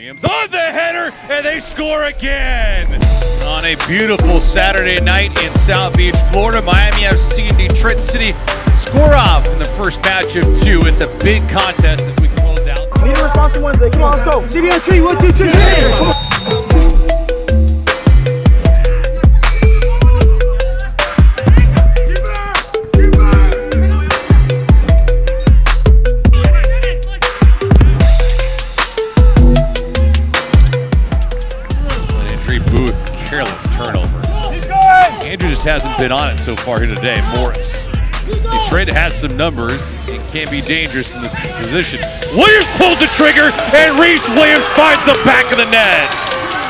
Williams on the header, and they score again. On a beautiful Saturday night in South Beach, Florida, Miami FC and Detroit City score off in the first match of two. It's a big contest as we close out. Need a responsive Wednesday. Come on, let's go. CDN 3, 1, 2, 3. Come on. Booth, careless turnover. Andrew just hasn't been on it so far here today. Morris. Detroit has some numbers and can be dangerous in the position. Williams pulls the trigger and Rhys Williams finds the back of the net.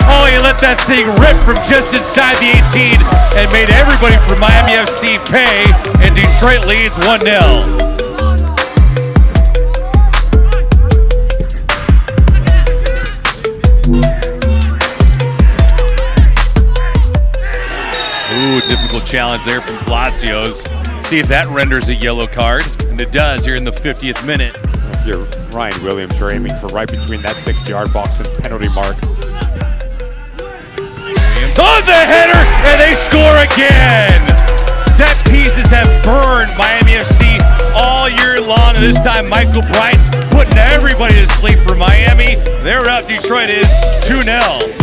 Oh, he let that thing rip from just inside the 18 and made everybody from Miami FC pay, and Detroit leads 1-0. Ooh, difficult challenge there from Palacios. See if that renders a yellow card, and it does here in the 50th minute. If you're Ryan Williams, you're aiming for right between that 6-yard box and penalty mark. Williams on the header, and they score again. Set pieces have burned Miami FC all year long, and this time Michael Bryant putting everybody to sleep for Miami. They're up. Detroit is 2-0.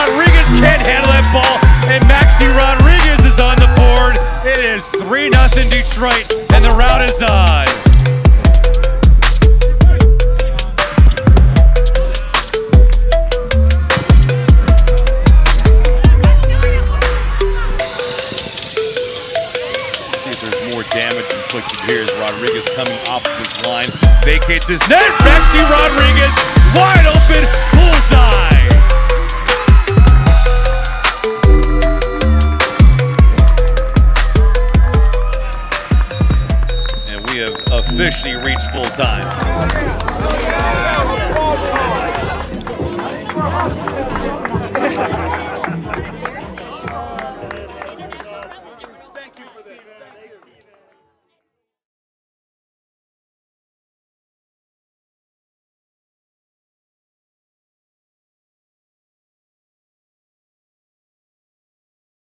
Rodriguez can't handle that ball, and Maxi Rodriguez is on the board. It is 3-0 Detroit, and the route is on. See if there's more damage inflicted here as Rodriguez coming off of his line. Vacates his net. Maxi Rodriguez wide open, bullseye. Officially reached full time.